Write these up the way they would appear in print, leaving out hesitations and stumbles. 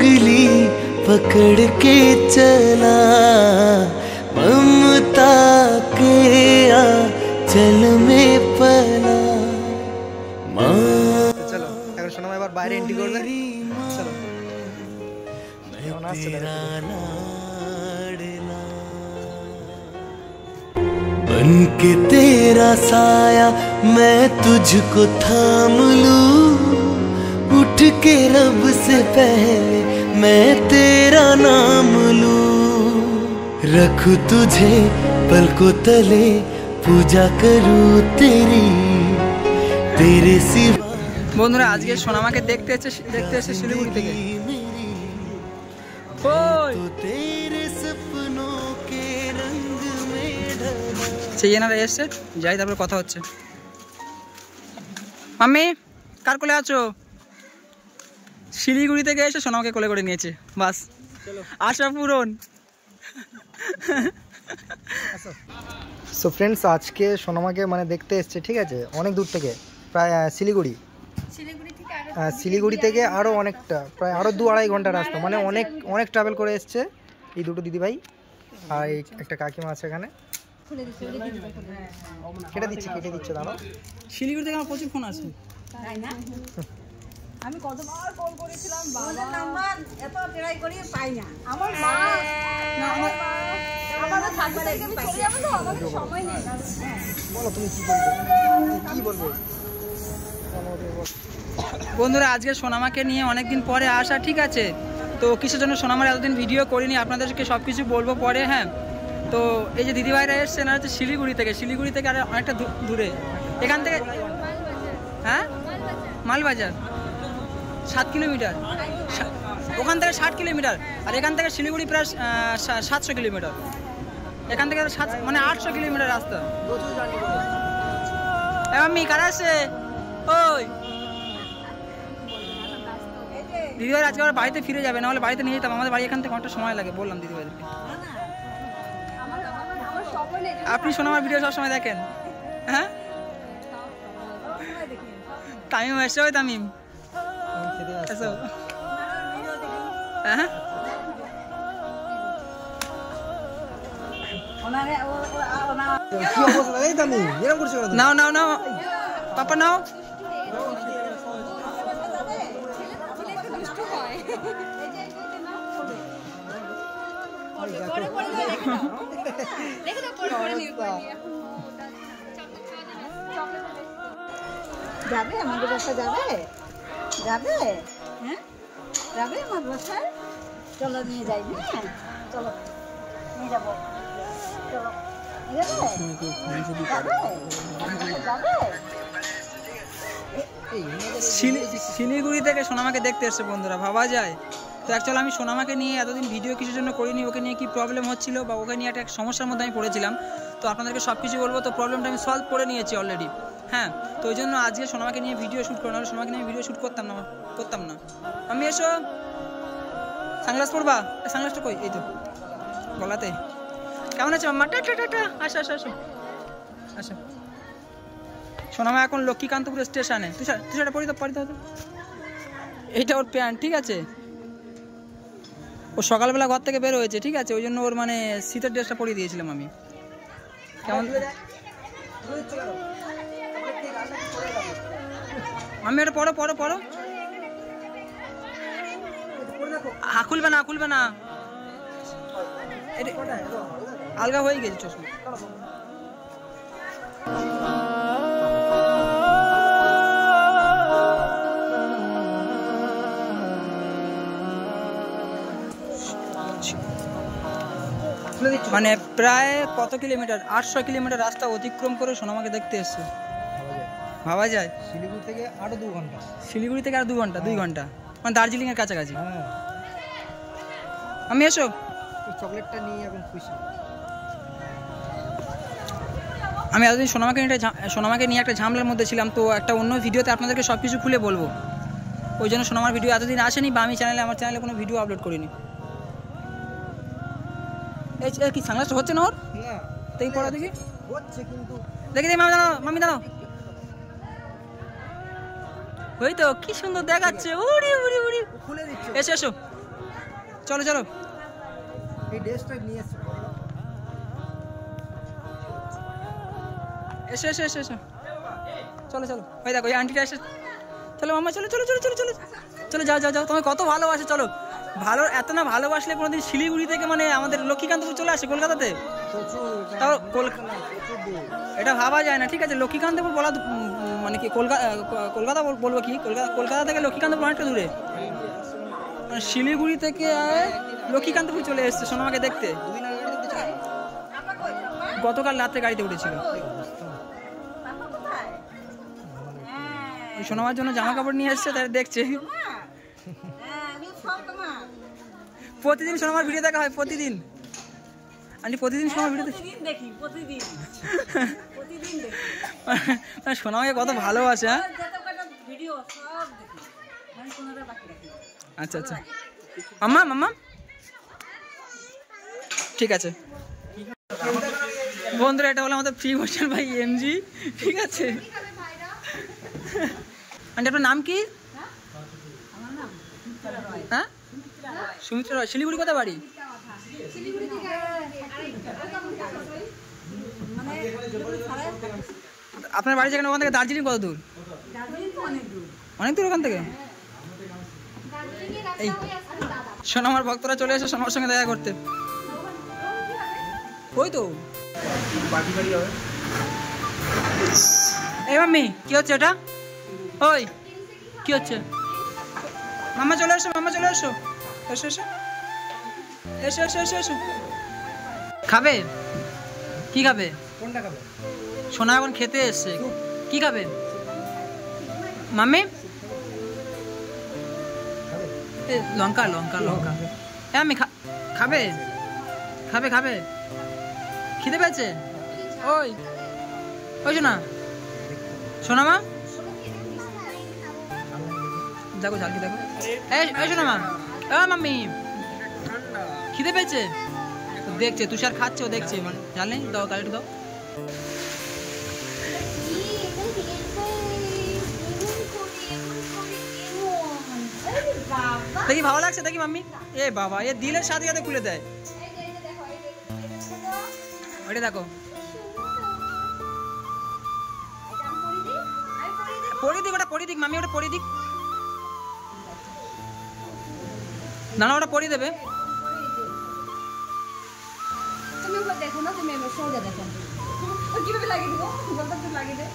उंगली पकड़ के चला ममता के आंचल में पला। चलो এখন শোনো এবার বাইরে এন্ট্রি করবে। চলো बन के तेरा साया मैं तुझको थाम लूं, उठ के रब से पहले मैं तेरा नाम लूं, रखूं तुझे पलकों तले पूजा करूं तेरी तेरे सिवा। বন্ধুরা আজকে সোনামাকে দেখতে এসেছে শিলিগুড়ি থেকে। সেই এনারা এসছে, যাই তারপরে কথা হচ্ছে। মাম্মি কার কোলে আছো? শিলিগুড়ি থেকে এসে সোনামাকে কোলে করে নিয়েছে, বাস আশা পূরণ। সো ফ্রেন্ডস আজকে সোনামাকে মানে দেখতে এসছে, ঠিক আছে, অনেক দূর থেকে, প্রায় শিলিগুড়ি থেকে আরও অনেকটা, প্রায় আরও 2-2.5 ঘন্টা রাস্তা, মানে অনেক ট্রাভেল করে এসছে এই দুটো দিদিভাই। আর এই একটা কাকিমা আছে এখানে, কেটে দিচ্ছে দাঁড়ো। শিলিগুড়ি থেকে আমার প্রচুর ফোন আসছে। আমি কতবার কল করেছিলাম, বাবা নাম্বার এত ট্রাই করি পাই না। আমার মা আমাদের থাকবে থেকে আমি চলে যাব তো, আমার সময় নেই। বলো তুমি কি বলবে? বন্ধুরা আজকে সোনামাকে নিয়ে অনেকদিন পরে আসা, ঠিক আছে। তো কিসের জন্য সোনামার এতদিন ভিডিও করিনি, আপনাদেরকে সব কিছু বলবো পরে। হ্যাঁ, তো এই যে দিদিভাইরা এসছে না হচ্ছে শিলিগুড়ি থেকে আর অনেকটা দূরে এখান থেকে। হ্যাঁ, মালবাজার 7 কিলোমিটার, ওখান থেকে 60 কিলোমিটার, আর এখান থেকে শিলিগুড়ি প্রায় 700 কিলোমিটার, এখান থেকে মানে 800 কিলোমিটার রাস্তা। আমি কারা আছে? ওই দিদিভাই আজকে আবার বাড়িতে ফিরে যাবে, না হলে বাড়িতে নিয়ে যেতাম। আমাদের বাড়ি এখান থেকে অনেকটা সময় লাগে, বললাম দিদিভাইদেরকে। আপনি সোনামার ভিডিও সবসময় দেখেন? হ্যাঁ, তামিম এসে, ওই তামিম এসো। হ্যাঁ, নাও পাপা নাও। যাবে আমাদের বাসা? যাবে হ্যাঁ, যাবে আমার বাসায়? চলো নিয়ে যাই। হ্যাঁ চলো নিয়ে যাবো, চলো শিলিগুড়ি থেকে সোনামাকে দেখতে এসছে বন্ধুরা, ভাবা যায়। তো অ্যাকচুয়ালি আমি সোনামাকে নিয়ে এতদিন ভিডিও কিছুর জন্য করিনি, ওকে নিয়ে কি প্রবলেম হচ্ছিল বা ওকে নিয়ে একটা সমস্যার মধ্যে আমি পড়েছিলাম। তো আপনাদেরকে সব কিছু বলবো, তো প্রবলেমটা আমি সলভ করে নিয়েছি অলরেডি। হ্যাঁ, তো ওই জন্য আজকে সোনামাকে নিয়ে ভিডিও শ্যুট করে, নাহলে সোনামাকে নিয়ে ভিডিও শ্যুট করতাম না। আমি এসো, সানগ্লাস পরবা? সানগ্লাসটা কই? এই তো গলাতে। কেমন আছে মাম্মা? টাটা। আসো। সোনামা এখন লক্ষ্মীকান্তপুর স্টেশনে। তুই সেটা পড়ি তো। এইটা ওর প্যান্ট, ঠিক আছে। ও সকালবেলা ঘর থেকে বের হয়েছে, ঠিক আছে, ওই জন্য ওর মানে শীতের ড্রেসটা পরিয়ে দিয়েছিলাম আমি। কেমন? আমি এটা পড়ো। খুলবে না, আলগা হয়ে গেছে চশমা। মানে প্রায় কত কিলোমিটার? 800 কিলোমিটার রাস্তা অতিক্রম করে সোনামাকে দেখতে এসছে, ভাবা যায়। শিলিগুড়ি থেকে আরো 2 ঘন্টা, 2 ঘন্টা, মানে দার্জিলিং এর কাছাকাছি। আমি এসো, চকলেটটা নিয়ে এখন খুশি। আমি এতদিন সোনামাকে নিয়ে একটা ঝামেলার মধ্যে ছিলাম, তো একটা অন্য ভিডিওতে আপনাদেরকে সব কিছু খুলে বলবো। ওই জন্য সোনামার ভিডিও এতদিন আসেনি, বা আমার চ্যানেলে কোনো ভিডিও আপলোড করিনি। এই কি সানগ্লাসটা হচ্ছে না ওর? না, তাই পড়া দেখি হচ্ছে, কিন্তু দেখি মামি দাঁড়াও। ওই তো কি সুন্দর দেখাচ্ছে, উড়ি খুলে দিচ্ছে। এসো চলো চলো এই ড্রেসটা নিয়ে এসো এসো এসো এসো চলো চলো ওই দেখো এই আন্টিটা এসে চলো মাম্মা চলো চলো চলো চলো চলো চলো যাও যাও যাও তোমায় কত ভালোবাসে চলো ভালো এত না ভালোবাসলে কোনোদিন শিলিগুড়ি থেকে মানে আমাদের লক্ষ্মীকান্তপুর চলে আসে কলকাতাতে তাও এটা ভাবা যায় না ঠিক আছে লক্ষ্মীকান্তপুর বলা মানে কি কলকাতা বলবো কি কলকাতা থেকে লক্ষ্মীকান্তপুর অনেকটা দূরে মানে শিলিগুড়ি থেকে লক্ষ্মীকান্তপুর চলে এসছে সোনামাকে দেখতে গতকাল রাত্রে গাড়িতে উঠেছিল সোনামার জন্য জামা কাপড় নিয়ে এসছে তাই দেখছে প্রতিদিন সোনামার ভিডিও দেখা হয় প্রতিদিন আন্টি প্রতিদিন সোনামার ভিডিও দেখি প্রতিদিন মানে সোনামাকে কত ভালোবাসে হ্যাঁ ভিডিও সব দেখি মানে কোনটা বাকি রাখি আচ্ছা আচ্ছা মাম্মা মাম্মা ঠিক আছে বন্ধুরা এটা হলো আমাদের ফ্রি ভার্সন ভাই এমজি ঠিক আছে আন্টি আপনার নাম কি হ্যাঁ সুমিত্রা রয় শিলিগুড়ি কোথায় বাড়ি আপনার বাড়ি যেখানে ওখান থেকে দার্জিলিং কত দূর অনেক দূর ওখান থেকে এই সোনামার ভক্তরা চলে এসে সোনামার সঙ্গে দেখা করতে ওই তো এই মাম্মি কি হচ্ছে এটা ওই কি হচ্ছে মাম্মা চলে এসো মাম্মা চলে এসো এসো এসো এসো এসো এসো এসো খাবে কি খাবে কোনটা খাবে সোনা এখন খেতে এসছে কি খাবে মাম্মি লঙ্কা লঙ্কা লঙ্কা হ্যাঁ আমি খাবে খাবে খাবে খিদে পেয়েছে ওই ওই শোনা শোনা মা দেখো ঝালকি দেখো এই শোনা মা মাম্মি খিদে পেয়েছে দেখছে তুষার খাচ্ছে ও দেখছে মানে জাল নেই দাও গাড়িটা দাও দেখি ভালো লাগছে দেখি মাম্মি এ বাবা এ দিলের সাথে সাথে খুলে দেয় ওইটা দেখো পরি দিক ওটা পরি দিক মাম্মি ওটা পরি দিক না না ওটা পরি দেবে তুমি ওটা দেখো না তুমি এবার সোজা দেখো ও কিভাবে লাগিয়ে দিব বলতে তো লাগিয়ে দে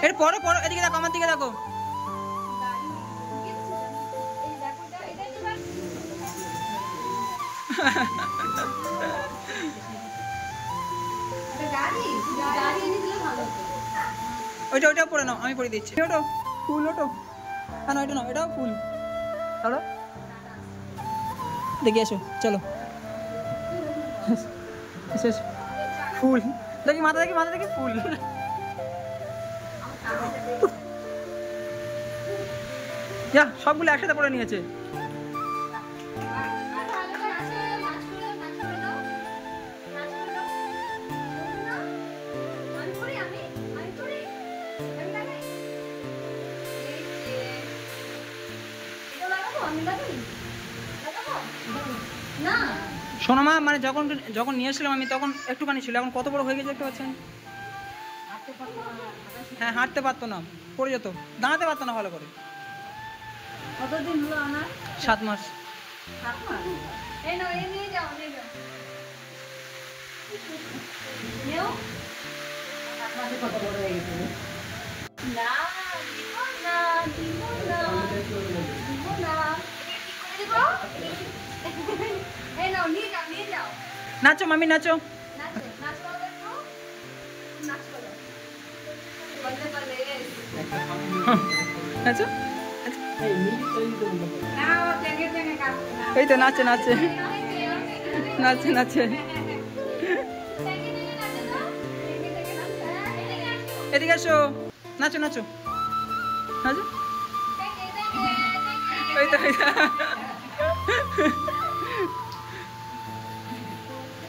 এর পরে পরে এদিকে দেখো আমার দিকে দেখো ওইটা ওইটা পরে নাও আমি পরে দিচ্ছি ওটো ফুল ওটো হ্যাঁ না ওইটা নাও এটাও ফুল চলো দেখি এসো চলো এসো এসো ফুল দেখি মাথা দেখি ফুল যা সবগুলো একসাথে পরে নিয়েছে সোনামা মানে যখন নিয়ে এসেছিলাম আমি তখন একটুখানি ছিল এখন কত বড় হয়ে গেছে দেখতে পাচ্ছেন হ্যাঁ হাঁটতে পারতো না পড়ে যেত দাঁড়াতে পারতো না ভালো করে কতদিন হলো আমার 7 মাস 7 মাস এই নাও এই নিয়ে যাও নিও 7 মাসে কত বড় হয়ে গেছে না দিব না কি করে দিব এই নাও নিয়ে যাও নাচো মামি নাচো নাচ করো দেখো নাচ করো বলতে বলে নাচো না ও টেকে কাজ এই তো নাচে নাচে এদিকে আসো নাচো নাচো নাচো ওই তো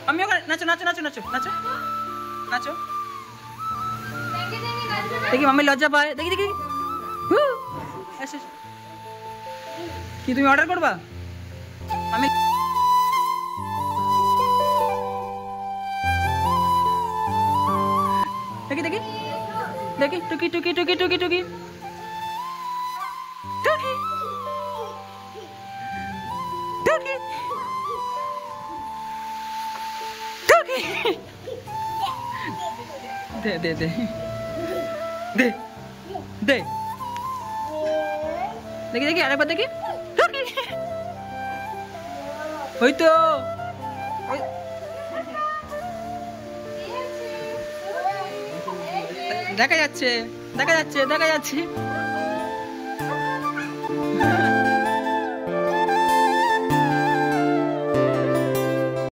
আমি ওখানে নাচো নাচো নাচো নাচো নাচো নাচো দেখি মাম্মি লজ্জা পায়, দেখি দেখি কি তুমি অর্ডার করবা আমি দেখি দেখি দেখি টুকি টুকি টুকি টুকি টুকি টুকি টুকি টুকি দে দে দে দে দে দেখি দেখি আরেকবার দেখি টুকি ওই তো দেখা যাচ্ছে দেখা যাচ্ছে দেখা যাচ্ছে